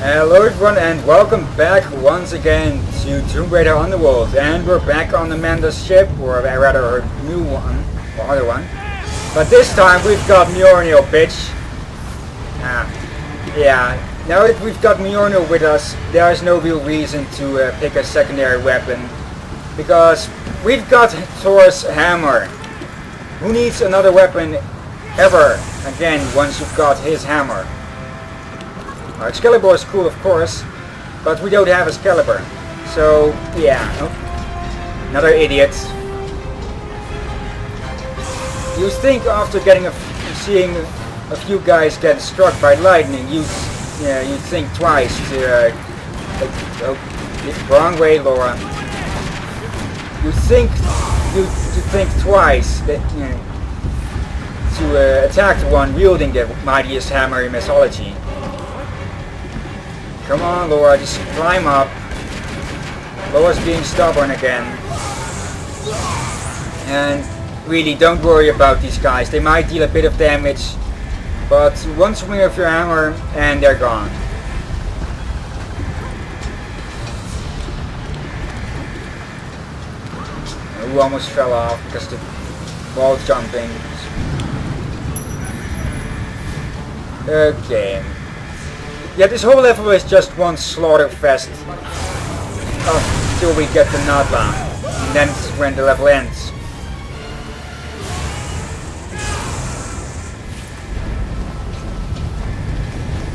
Hello everyone and welcome back once again to Tomb Raider Underworld, and we're back on Amanda's ship, or rather her new one, or other one. But this time we've got Mjolnir, bitch. Yeah, now that we've got Mjolnir with us, there's no real reason to pick a secondary weapon, because we've got Thor's hammer. Who needs another weapon ever again once you've got his hammer? Excalibur is cool, of course, but we don't have Excalibur. So, yeah. Oh, another idiot. You think after seeing a few guys get struck by lightning, you think twice to... wrong way, Lara. You think twice that, to attack the one wielding the mightiest hammer in mythology. Come on, Lara, just climb up. Lara's being stubborn again. And really, don't worry about these guys. They might deal a bit of damage, but one swing of your hammer and they're gone. Who almost fell off because the wall jumping. Okay. Yeah, this whole level is just one slaughter fest until we get to Natla, and then it's when the level ends.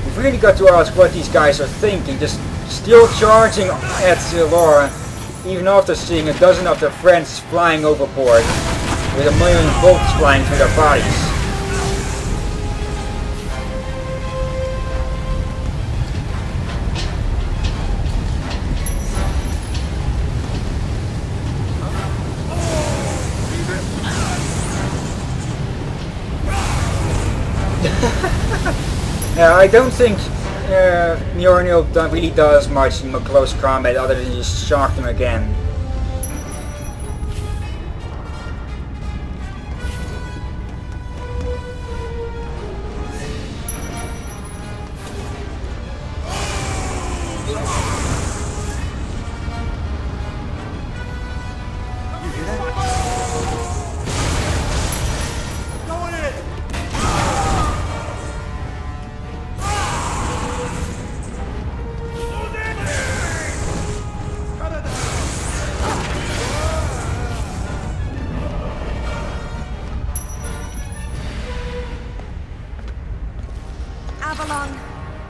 We've really got to ask what these guys are thinking, just still charging at Lara, even after seeing a dozen of their friends flying overboard, with a million bolts flying through their bodies. Yeah, I don't think Mjolnir really does much in close combat other than just shock them again.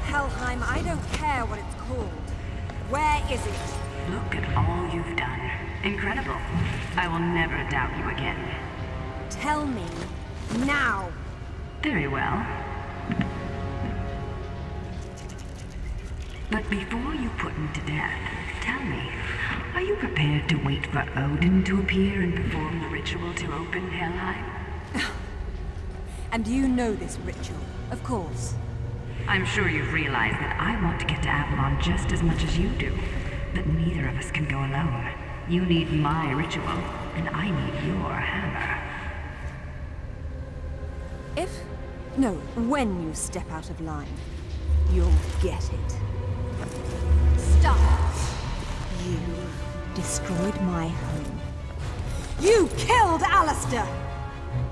Helheim, I don't care what it's called. Where is it? Look at all you've done. Incredible. I will never doubt you again. Tell me now. Very well. But before you put him to death, tell me, are you prepared to wait for Odin to appear and perform the ritual to open Helheim? And you know this ritual, of course. I'm sure you've realized that I want to get to Avalon just as much as you do. But neither of us can go alone. You need my ritual, and I need your hammer. When you step out of line, you'll get it. Stop! You destroyed my home. You killed Alistair!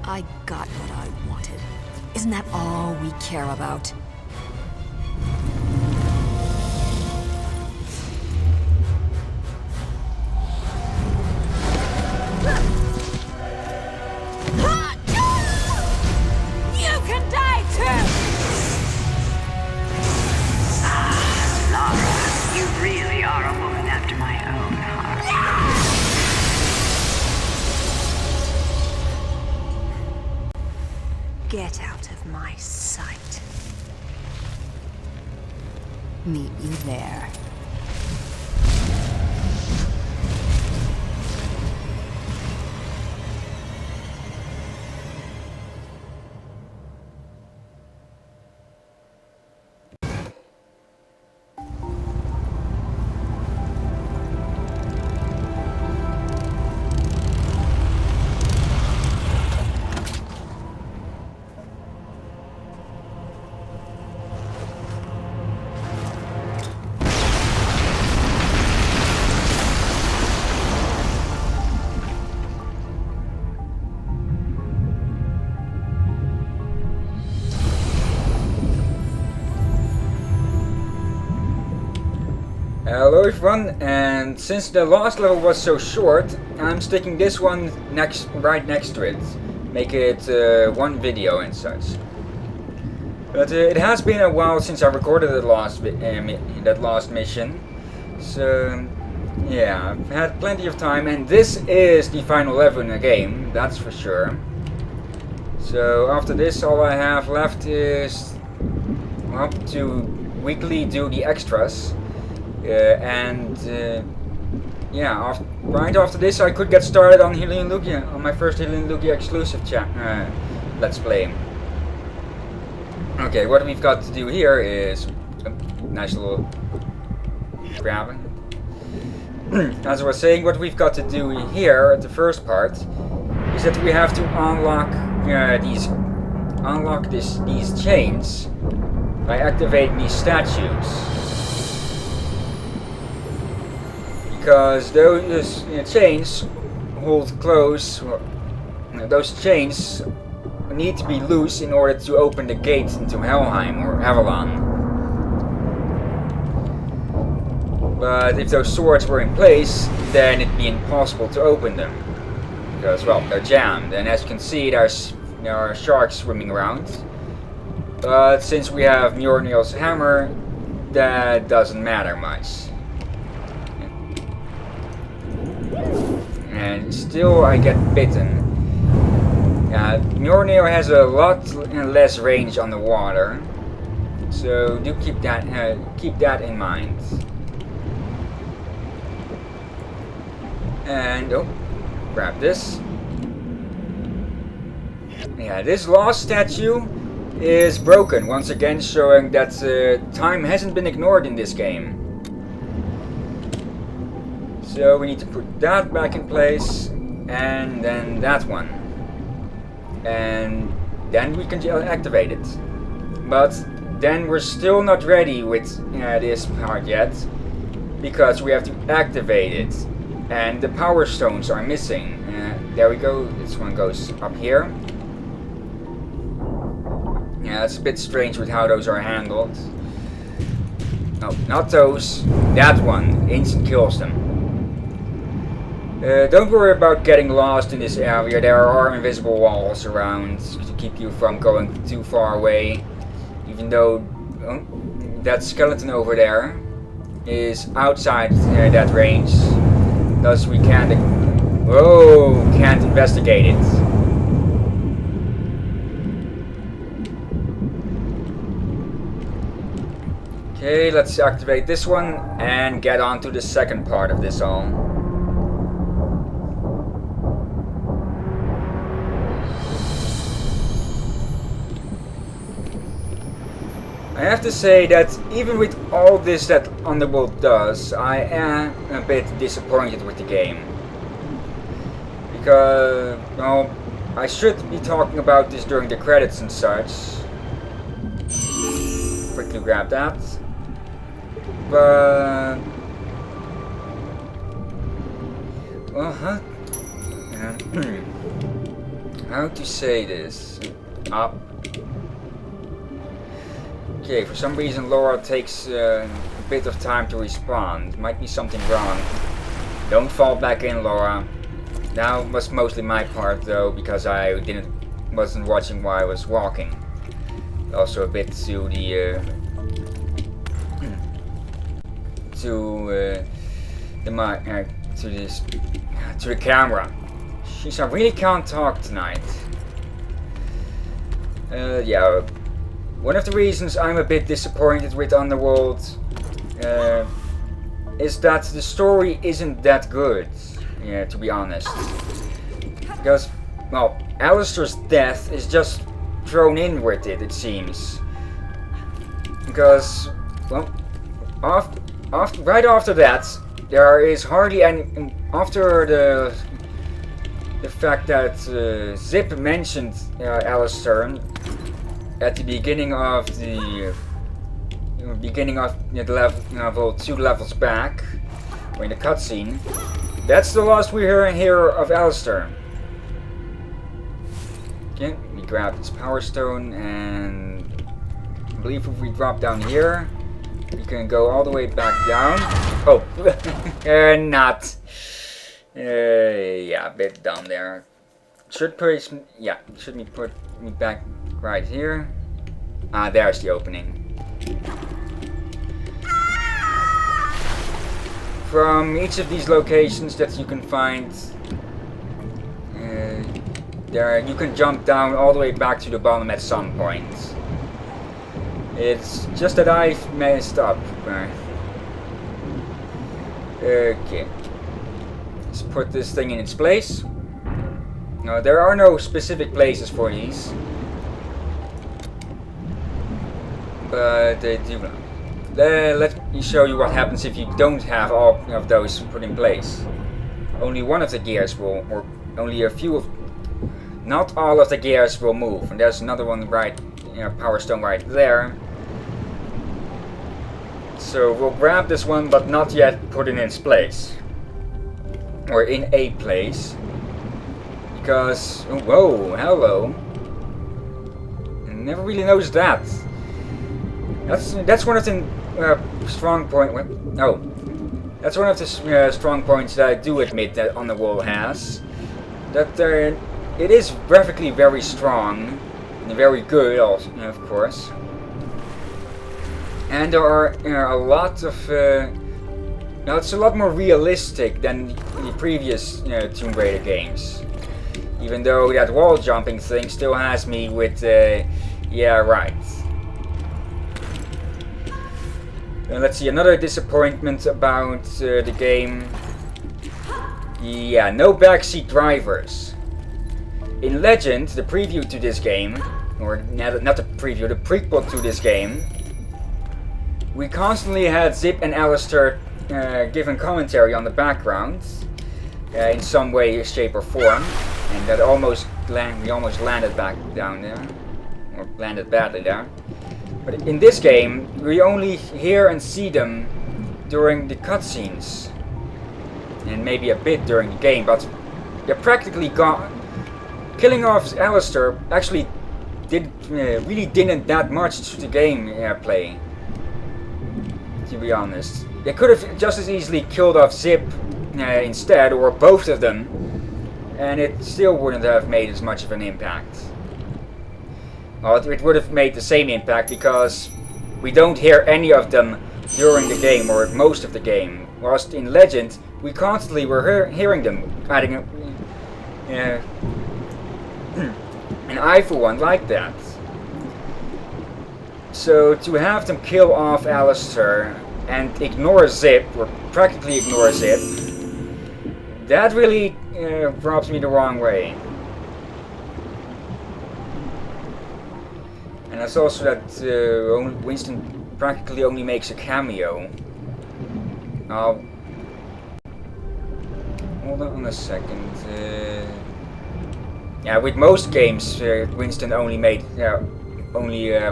I got what I wanted. Isn't that all we care about? Get out of my sight. Meet you there. Hello everyone, and since the last level was so short, I'm sticking this one right next to it. Make it one video and such. But it has been a while since I recorded that last mission. So yeah, I've had plenty of time, and this is the final level in the game, that's for sure. So after this, all I have left is to weekly do the extras. Yeah, right after this I could get started on Helheim, on my first Helheim exclusive Let's Play. Okay, what we've got to do here is a nice little grabbing. As I was saying, what we've got to do here at the first part is that we have to unlock these chains by activating these statues. Because those chains hold close, those chains need to be loose in order to open the gate into Helheim or Avalon. But if those swords were in place, then it'd be impossible to open them. Because, well, they're jammed, and as you can see, there are sharks swimming around. But since we have Mjolnir's hammer, that doesn't matter much. And still I get bitten. Mjolnir has a lot less range on the water, so do keep that in mind. And oh, grab this. Yeah, this last statue is broken once again, showing that time hasn't been ignored in this game. So we need to put that back in place, and then that one. And then we can activate it. But then we're still not ready with this part yet, because we have to activate it. And the power stones are missing. There we go, this one goes up here. Yeah, it's a bit strange with how those are handled. No, not those. That one. Instant kills them. Don't worry about getting lost in this area. There are invisible walls around to keep you from going too far away. Even though that skeleton over there is outside that range. Thus we can't investigate it. Okay, let's activate this one and get on to the second part of this all. I have to say that even with all this that Underworld does, I am a bit disappointed with the game. Because, well, I should be talking about this during the credits and such. Quickly grab that. But... well, how to say this? Up. Okay, for some reason Lara takes a bit of time to respond. Might be something wrong. Don't fall back in, Lara. That was mostly my part though, because I wasn't watching while I was walking. Also a bit to the to the camera. Jeez, I really can't talk tonight. Yeah. One of the reasons I'm a bit disappointed with Underworld is that the story isn't that good, yeah, to be honest. Because, well, Alistair's death is just thrown in with it seems. Because, well, right after that, there is hardly any... After the fact that Zip mentioned Alistair at the beginning of the level 2 levels back, or in the cutscene, that's the last we hear of Alistair. Okay, we grab this power stone, and I believe if we drop down here, we can go all the way back down. Oh, not. Yeah, a bit down there. Should put, yeah, should me put me back right here. Ah, there's the opening. From each of these locations that you can find, there you can jump down all the way back to the bottom at some point. It's just that I've messed up. Okay. Let's put this thing in its place. No, there are no specific places for these. But they do. Let me show you what happens if you don't have all of those put in place. Only one of the gears will, or only a few of, not all of the gears will move. And there's another one right, power stone right there. So we'll grab this one, but not yet put it in its place. Or in a place. Because, whoa, hello. I never really noticed that. That's one of the strong point. Oh, that's one of the strong points that I do admit that Underworld has. That it is graphically very strong and very good, also, of course. And there are a lot of. Now it's a lot more realistic than the previous Tomb Raider games. Even though that wall jumping thing still has me with, yeah, right. Let's see, another disappointment about the game. Yeah, no backseat drivers. In Legend, the preview to this game, or not the preview, the prequel to this game, we constantly had Zip and Alistair giving commentary on the background in some way, shape or form, and that we almost landed back down there, or landed badly there. But in this game, we only hear and see them during the cutscenes, and maybe a bit during the game, but they're practically gone. Killing off Alistair actually really didn't that much to the game play, to be honest. They could have just as easily killed off Zip instead, or both of them, and it still wouldn't have made as much of an impact. Well, it would have made the same impact because we don't hear any of them during the game, or most of the game. Whilst in Legend, we constantly were hearing them. And I, for one, like that. So to have them kill off Alistair and ignore Zip, or practically ignore Zip, that really rubs me the wrong way. And that's also that Winston practically only makes a cameo. Hold on a second. Yeah, with most games, Winston only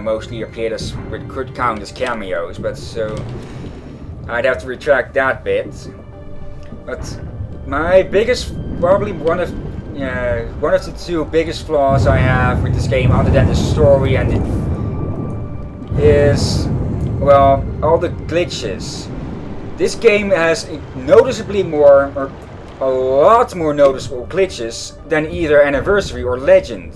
mostly appeared as, what could count as cameos, but so I'd have to retract that bit. But my biggest, probably one of the two biggest flaws I have with this game, other than the story and is, well, all the glitches. This game has noticeably more, or a lot more noticeable glitches than either Anniversary or Legend.